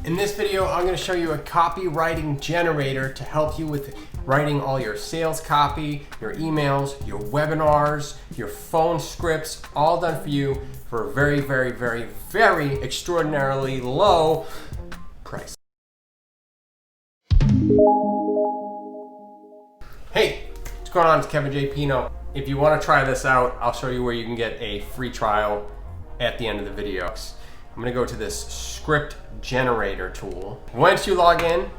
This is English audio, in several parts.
In this video, I'm going to show you a copywriting generator to help you with writing all your sales copy, your emails, your webinars, your phone scripts, all done for you for a very, very, very, very extraordinarily low price. Hey, what's going on? It's Kevin J. Pino. If you want to try this out, I'll show you where you can get a free trial at the end of the video. I'm going to go to this script generator tool. Once you log in,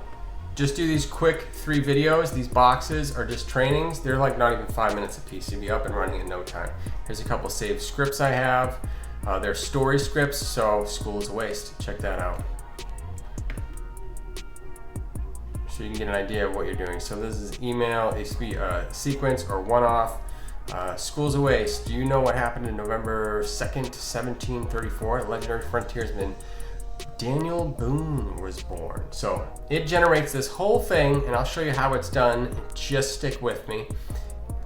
just do these quick 3 videos. These boxes are just trainings. They're like not even 5 minutes a piece. You'll be up and running in no time. Here's a couple saved scripts I have. They're story scripts, so school is a waste. Check that out. So you can get an idea of what you're doing. So this is email, it should be a sequence or one-off. School's a waste. Do you know what happened in November 2nd, 1734? Legendary frontiersman Daniel Boone was born. So it generates this whole thing, and I'll show you how it's done. Just stick with me.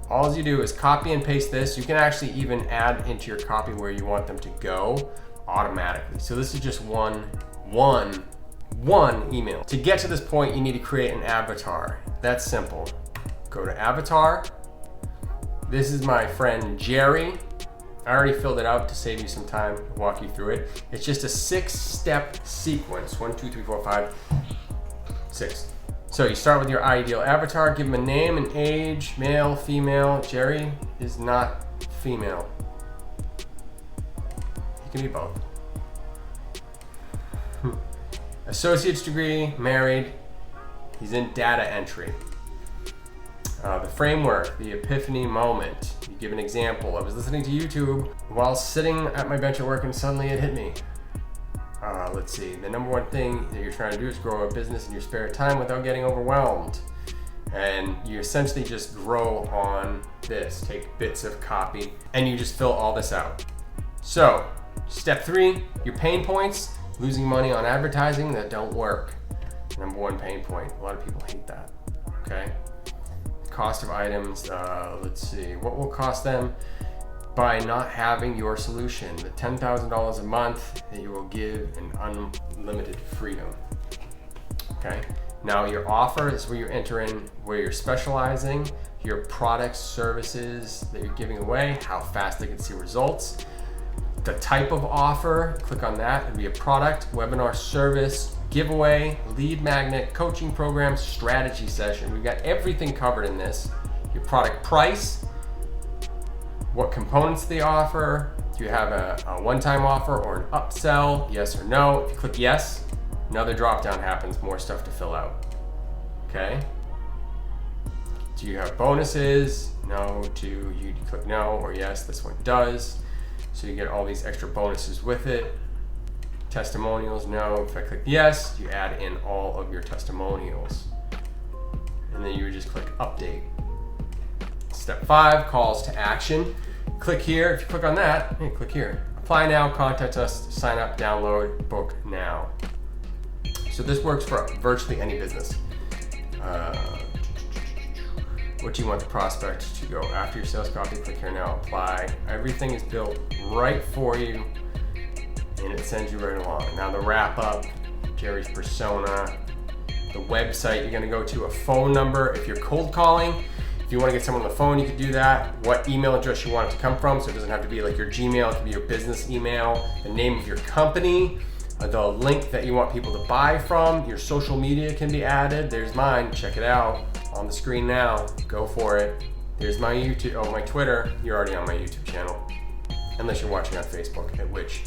All you do is copy and paste this. You can actually even add into your copy where you want them to go automatically. So this is just one email. To get to this point, you need to create an avatar. That's simple. Go to avatar. This is my friend Jerry. I already filled it out to save you some time, walk you through it. It's just a 6-step sequence. 1, 2, 3, 4, 5, 6. So you start with your ideal avatar, give him a name, an age, male, female. Jerry is not female. He can be both. Associate's degree, married. He's in data entry. The framework, the epiphany moment. You give an example. I was listening to YouTube while sitting at my bench at work and suddenly it hit me. Let's see, the number one thing that you're trying to do is grow a business in your spare time without getting overwhelmed. And you essentially just grow on this. Take bits of copy and you just fill all this out. So, step 3, your pain points. Losing money on advertising that don't work. Number 1 pain point. A lot of people hate that. Okay. Cost of items. Let's see. What will cost them by not having your solution? The $10,000 a month that you will give an unlimited freedom. Okay. Now your offer is where you enter in where you're specializing, your products, services that you're giving away, how fast they can see results. The type of offer, click on that. It'd be a product, webinar, service, giveaway, lead magnet, coaching program, strategy session. We've got everything covered in this. Your product price, what components they offer. Do you have a one-time offer or an upsell? Yes or no. If you click yes, another drop-down happens, more stuff to fill out. Okay. Do you have bonuses? No. Do you click no or yes? This one does. So you get all these extra bonuses with it. Testimonials, no. If I click yes, you add in all of your testimonials. And then you would just click update. Step 5, calls to action. Click here. If you click on that, hey, click here. Apply now, contact us, sign up, download, book now. So this works for virtually any business. What do you want the prospect to go after your sales copy? Click here now, apply. Everything is built right for you and it sends you right along. Now the wrap up, Jerry's persona, the website you're gonna go to, a phone number. If you're cold calling, if you wanna get someone on the phone, you can do that. What email address you want it to come from, so it doesn't have to be like your Gmail, it can be your business email, the name of your company, the link that you want people to buy from, your social media can be added. There's mine, check it out. On the screen now, go for it. There's my YouTube, my Twitter. You're already on my YouTube channel. Unless you're watching on Facebook, at which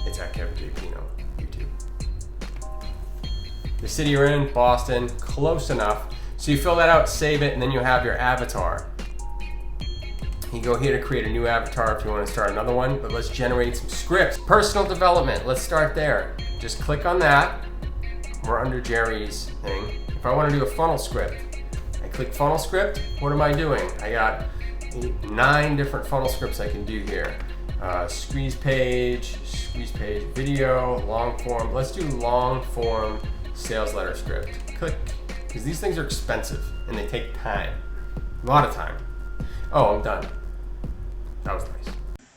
it's at Kevin J. Pino, YouTube. The city you're in, Boston, close enough. So you fill that out, save it, and then you have your avatar. You go here to create a new avatar if you want to start another one, but let's generate some scripts. Personal development, let's start there. Just click on that. We're under Jerry's thing. If I want to do a funnel script, I click funnel script. What am I doing? I got 9 different funnel scripts I can do here. Squeeze page, video, long form. Let's do long form sales letter script. Click, because these things are expensive and they take time, a lot of time. Oh, I'm done. That was nice.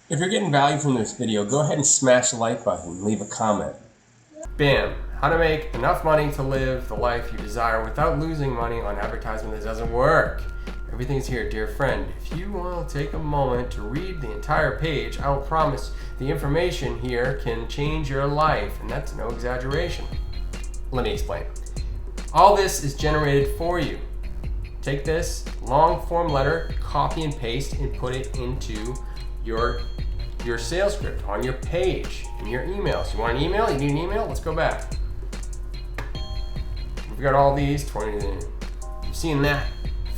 If you're getting value from this video, go ahead and smash the like button, leave a comment. Bam. How to make enough money to live the life you desire without losing money on advertisement that doesn't work. Everything's here, dear friend. If you want to take a moment to read the entire page, I will promise the information here can change your life, and that's no exaggeration. Let me explain. All this is generated for you. Take this long form letter, copy and paste, and put it into your sales script on your page, in your emails. You want an email? You need an email? Let's go back. We've got all these 20. You've seen that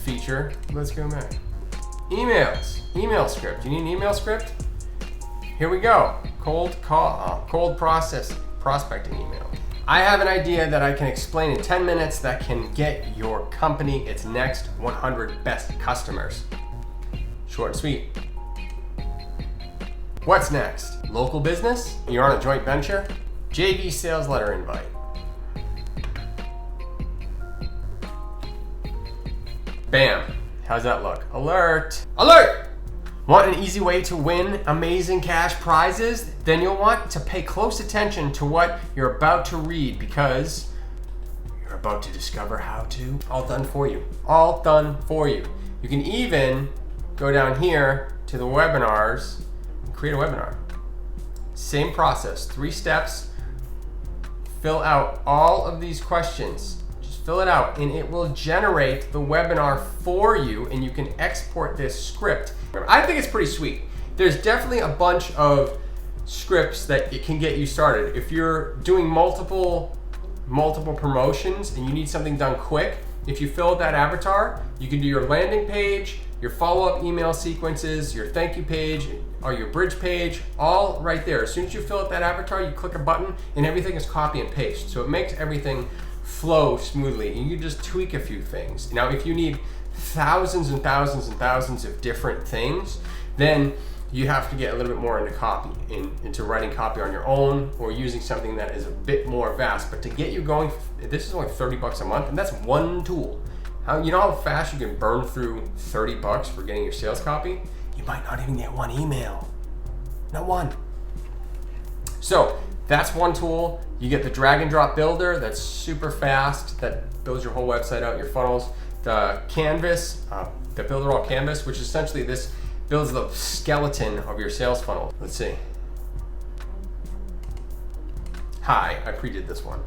feature. Let's go back. Emails, email script. You need an email script? Here we go. Cold prospecting email. I have an idea that I can explain in 10 minutes that can get your company its next 100 best customers. Short and sweet. What's next? Local business? You're on a joint venture? JV sales letter invite. Bam. How's that look? Alert! Alert! Want an easy way to win amazing cash prizes? Then you'll want to pay close attention to what you're about to read, because you're about to discover how to. All done for you. All done for you. You can even go down here to the webinars and create a webinar. Same process, 3 steps. Fill out all of these questions. Fill it out and it will generate the webinar for you, and you can export this script. I think it's pretty sweet. There's definitely a bunch of scripts that it can get you started. If you're doing multiple promotions and you need something done quick, if you fill out that avatar, you can do your landing page, your follow-up email sequences, your thank you page, or your bridge page, all right there. As soon as you fill out that avatar, you click a button and everything is copy and paste. So it makes everything flow smoothly, and you just tweak a few things. Now, if you need thousands and thousands and thousands of different things, then you have to get a little bit more into copy, into writing copy on your own, or using something that is a bit more vast. But to get you going, this is only $30 a month, and that's one tool. You know how fast you can burn through $30 for getting your sales copy? You might not even get one email. Not one. So that's one tool. You get the drag and drop builder that's super fast, that builds your whole website out, your funnels. The canvas, the builder all canvas, which essentially this builds the skeleton of your sales funnel. Let's see. Hi, I pre-did this one.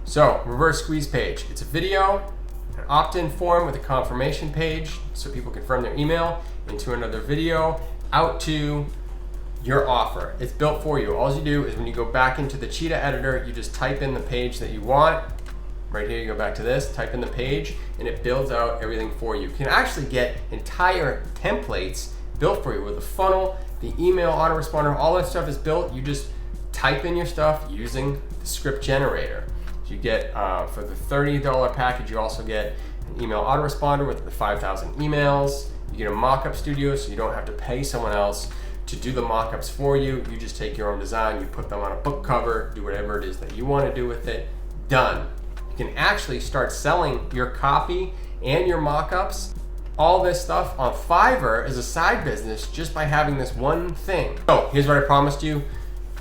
So, reverse squeeze page. It's a video, an opt-in form with a confirmation page so people confirm their email, into another video, out to your offer. It's built for you. All you do is when you go back into the Cheetah editor, you just type in the page that you want. Right here, you go back to this, type in the page, and it builds out everything for you. You can actually get entire templates built for you with a funnel, the email autoresponder, all that stuff is built. You just type in your stuff using the script generator. You get, for the $30 package, you also get an email autoresponder with the 5,000 emails. You get a mock-up studio, so you don't have to pay someone else to do the mock-ups for you. You just take your own design, you put them on a book cover, do whatever it is that you want to do with it. Done. You can actually start selling your copy and your mock-ups, all this stuff on Fiverr as a side business just by having this one thing. So here's what I promised you.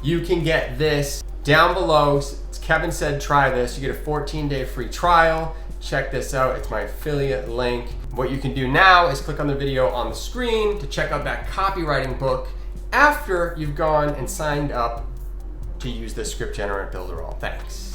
You can get this down below. Kevin said try this. You get a 14-day free trial. Check this out. It's my affiliate link. What you can do now is click on the video on the screen to check out that copywriting book after you've gone and signed up to use the script generator builder all. Thanks.